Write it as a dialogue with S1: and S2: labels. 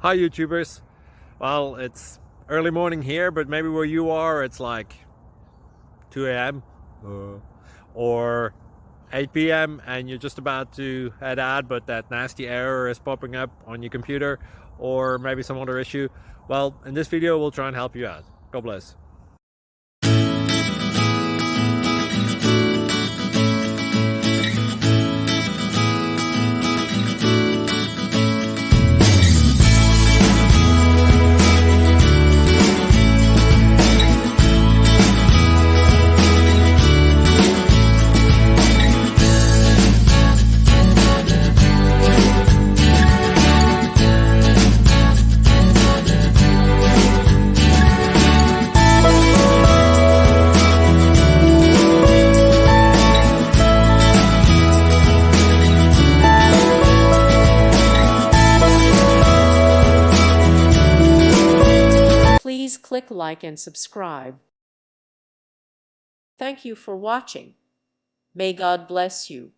S1: Hi YouTubers. Well, it's early morning here, but maybe where you are it's like 2 a.m. Or 8 p.m. and you're just about to head out, but that nasty error is popping up on your computer, or maybe some other issue. Well, in this video we'll try and help you out. God bless.
S2: Please click like and subscribe. Thank you for watching. May God bless you.